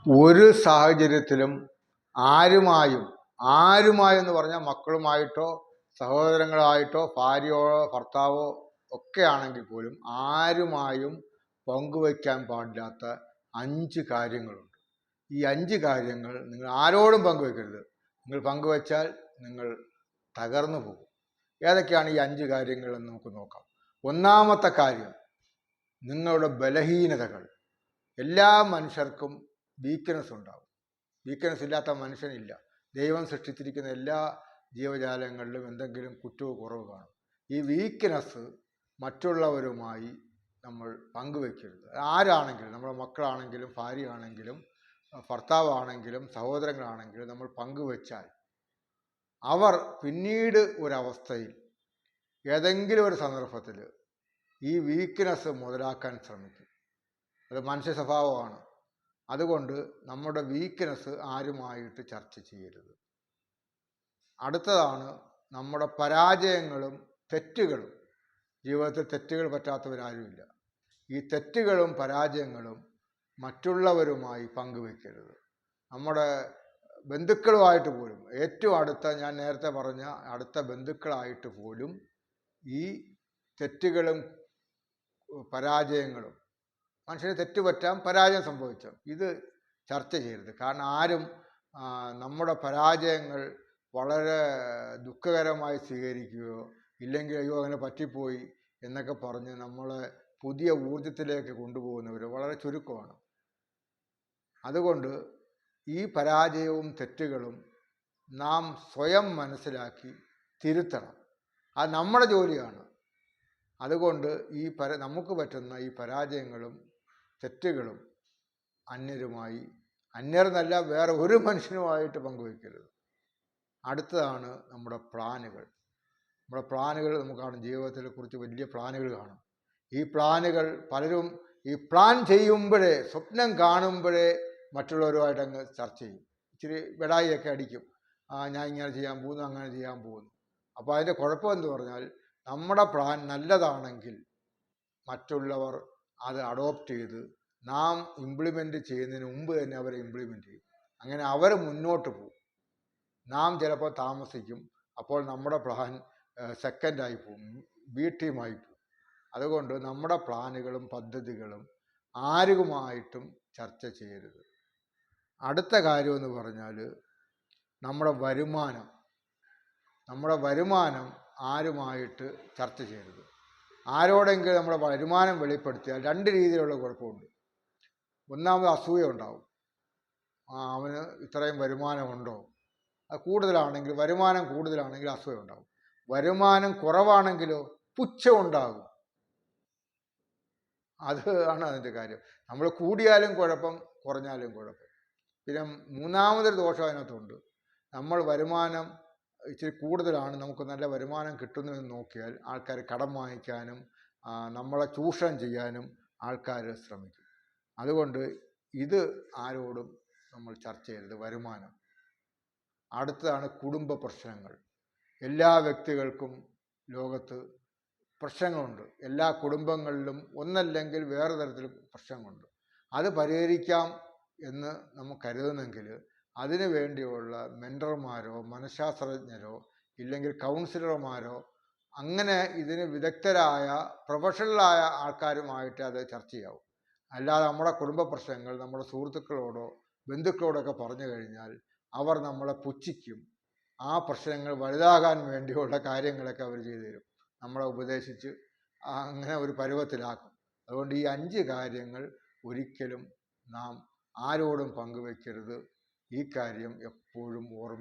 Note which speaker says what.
Speaker 1: ഒരു സാഹചര്യത്തിലും ആരുമായും എന്ന് പറഞ്ഞാൽ മക്കളുമായിട്ടോ സഹോദരങ്ങളായിട്ടോ ഭാര്യയോ ഭർത്താവോ ഒക്കെ ആണെങ്കിൽ പോലും ആരുമായും പങ്കുവയ്ക്കാൻ പാടില്ലാത്ത 5 കാര്യങ്ങളുണ്ട്. ഈ 5 കാര്യങ്ങൾ നിങ്ങൾ ആരോടും പങ്കുവെക്കരുത്. നിങ്ങൾ പങ്കുവച്ചാൽ നിങ്ങൾ തകർന്നു പോകും. ഏതൊക്കെയാണ് ഈ 5 കാര്യങ്ങൾ എന്ന് നമുക്ക് നോക്കാം. ഒന്നാമത്തെ കാര്യം, നിങ്ങളുടെ ബലഹീനതകൾ. എല്ലാ മനുഷ്യർക്കും വീക്ക്നെസ് ഉണ്ടാകും. വീക്ക്നെസ് ഇല്ലാത്ത മനുഷ്യനില്ല. ദൈവം സൃഷ്ടിച്ചിരിക്കുന്ന എല്ലാ ജീവജാലങ്ങളിലും എന്തെങ്കിലും കുറ്റവും കുറവ് കാണും. ഈ വീക്ക്നെസ് മറ്റുള്ളവരുമായി നമ്മൾ പങ്കുവെക്കരുത്. ആരാണെങ്കിലും, നമ്മുടെ മക്കളാണെങ്കിലും ഭാര്യയാണെങ്കിലും ഭർത്താവാണെങ്കിലും സഹോദരങ്ങളാണെങ്കിലും നമ്മൾ പങ്കുവെച്ചാൽ അവർ പിന്നീട് ഒരവസ്ഥയിൽ ഏതെങ്കിലും ഒരു സന്ദർഭത്തിൽ ഈ വീക്ക്നെസ് മുതലാക്കാൻ ശ്രമിക്കും. അത് മനുഷ്യ സ്വഭാവമാണ്. അതുകൊണ്ട് നമ്മുടെ വീക്ക്നെസ് ആരുമായിട്ട് ചർച്ച ചെയ്യരുത്. അടുത്തതാണ് നമ്മുടെ പരാജയങ്ങളും തെറ്റുകളും. ജീവിതത്തിൽ തെറ്റുകൾ പറ്റാത്തവരാരുമില്ല. ഈ തെറ്റുകളും പരാജയങ്ങളും മറ്റുള്ളവരുമായി പങ്കുവെക്കരുത്. നമ്മുടെ ബന്ധുക്കളുമായിട്ട് പോലും, ഏറ്റവും അടുത്ത, ഞാൻ നേരത്തെ പറഞ്ഞ അടുത്ത ബന്ധുക്കളായിട്ട് പോലും ഈ തെറ്റുകളും പരാജയങ്ങളും, മനുഷ്യന് തെറ്റുപറ്റാം, പരാജയം സംഭവിച്ചാം, ഇത് ചർച്ച ചെയ്യരുത്. കാരണം ആരും നമ്മുടെ പരാജയങ്ങൾ വളരെ ദുഃഖകരമായി സ്വീകരിക്കുകയോ ഇല്ലെങ്കിൽ അയ്യോ അങ്ങനെ പറ്റിപ്പോയി എന്നൊക്കെ പറഞ്ഞ് നമ്മളെ പുതിയ ഊർജത്തിലേക്ക് കൊണ്ടുപോകുന്നവർ വളരെ ചുരുക്കമാണ്. അതുകൊണ്ട് ഈ പരാജയവും തെറ്റുകളും നാം സ്വയം മനസ്സിലാക്കി തിരുത്തണം. അത് നമ്മുടെ ജോലിയാണ്. അതുകൊണ്ട് നമുക്ക് പറ്റുന്ന ഈ പരാജയങ്ങളും തെറ്റുകളും അന്യരെന്നല്ല വേറെ ഒരു മനുഷ്യനുമായിട്ട് പങ്കുവയ്ക്കരുത്. അടുത്തതാണ് നമ്മുടെ പ്ലാനുകൾ. നമ്മുടെ പ്ലാനുകൾ നമുക്ക് കാണും. ജീവിതത്തെ കുറിച്ച് വലിയ പ്ലാനുകൾ കാണും. ഈ പ്ലാനുകൾ പലരും ഈ പ്ലാൻ ചെയ്യുമ്പോഴേ, സ്വപ്നം കാണുമ്പോഴേ മറ്റുള്ളവരുമായിട്ട് അങ്ങ് ചർച്ച ചെയ്യും. ഇച്ചിരി വെടായിയൊക്കെ അടിക്കും. ഞാൻ ഇങ്ങനെ ചെയ്യാൻ പോകുന്നു, അങ്ങനെ ചെയ്യാൻ പോകുന്നു. അപ്പോൾ അതിൻ്റെ കുഴപ്പം എന്ന് പറഞ്ഞാൽ, നമ്മുടെ പ്ലാൻ നല്ലതാണെങ്കിൽ മറ്റുള്ളവർ അത് അഡോപ്റ്റ് ചെയ്ത് നാം ഇംപ്ലിമെൻ്റ് ചെയ്യുന്നതിന് മുമ്പ് തന്നെ അവരെ ഇംപ്ലിമെൻ്റ് ചെയ്യും. അങ്ങനെ അവർ മുന്നോട്ട് പോകും. നാം ചിലപ്പോൾ താമസിക്കും. അപ്പോൾ നമ്മുടെ പ്ലാൻ സെക്കൻഡായി പോകും, ബി ടീമായി പോകും. അതുകൊണ്ട് നമ്മുടെ പ്ലാനുകളും പദ്ധതികളും ആരുമായിട്ടും ചർച്ച ചെയ്യരുത്. അടുത്ത കാര്യമെന്ന് പറഞ്ഞാൽ നമ്മുടെ വരുമാനം ആരുമായിട്ട് ചർച്ച ചെയ്യരുത്. ആരോടെങ്കിലും നമ്മുടെ വരുമാനം വെളിപ്പെടുത്തിയാൽ 2 രീതിയിലുള്ള കുഴപ്പമുണ്ട്. ഒന്നാമത് അസൂയ ഉണ്ടാവും. അവന് ഇത്രയും വരുമാനമുണ്ടോ? അത് കൂടുതലാണെങ്കിൽ, വരുമാനം കൂടുതലാണെങ്കിൽ അസൂയ ഉണ്ടാവും. വരുമാനം കുറവാണെങ്കിലോ പുച്ഛം ഉണ്ടാകും. അത് ആണ് അതിൻ്റെ കാര്യം. നമ്മൾ കൂടിയാലും കുഴപ്പം, കുറഞ്ഞാലും കുഴപ്പം. പിന്നെ മൂന്നാമതൊരു ദോഷം അതിനകത്തുണ്ട്. നമ്മൾ വരുമാനം ഇച്ചിരി കൂടുതലാണ്, നമുക്ക് നല്ല വരുമാനം കിട്ടുന്നതെന്ന് നോക്കിയാൽ ആൾക്കാർ കടം വാങ്ങിക്കാനും നമ്മളെ ചൂഷണം ചെയ്യാനും ആൾക്കാർ ശ്രമിക്കും. അതുകൊണ്ട് ഇത് ആരോടും നമ്മൾ ചർച്ച ചെയ്യരുത്, വരുമാനം. അടുത്തതാണ് കുടുംബ പ്രശ്നങ്ങൾ. എല്ലാ വ്യക്തികൾക്കും ലോകത്ത് പ്രശ്നങ്ങളുണ്ട്. എല്ലാ കുടുംബങ്ങളിലും ഒന്നല്ലെങ്കിൽ വേറെ തരത്തിൽ പ്രശ്നങ്ങളുണ്ട്. അത് പരിഹരിക്കാം എന്ന് നമുക്ക് കരുതുന്നെങ്കിൽ അതിനു വേണ്ടിയുള്ള മെൻറ്റർമാരോ മനഃശാസ്ത്രജ്ഞരോ ഇല്ലെങ്കിൽ കൗൺസിലർമാരോ അങ്ങനെ ഇതിന് വിദഗ്ധരായ പ്രൊഫഷണലായ ആൾക്കാരുമായിട്ട് അത് ചർച്ച ചെയ്യാവും. അല്ലാതെ നമ്മുടെ കുടുംബ പ്രശ്നങ്ങൾ നമ്മുടെ സുഹൃത്തുക്കളോടോ ബന്ധുക്കളോടൊക്കെ പറഞ്ഞു കഴിഞ്ഞാൽ അവർ നമ്മളെ പുച്ഛിക്കും. ആ പ്രശ്നങ്ങൾ വലുതാകാൻ വേണ്ടിയുള്ള കാര്യങ്ങളൊക്കെ അവർ ചെയ്തു തരും, നമ്മളെ ഉപദേശിച്ച് അങ്ങനെ ഒരു പരുവത്തിലാക്കും. അതുകൊണ്ട് ഈ 5 കാര്യങ്ങൾ ഒരിക്കലും നാം ആരോടും പങ്കുവെക്കരുത്. ഈ കാര്യം എപ്പോഴും ഓർമ്മ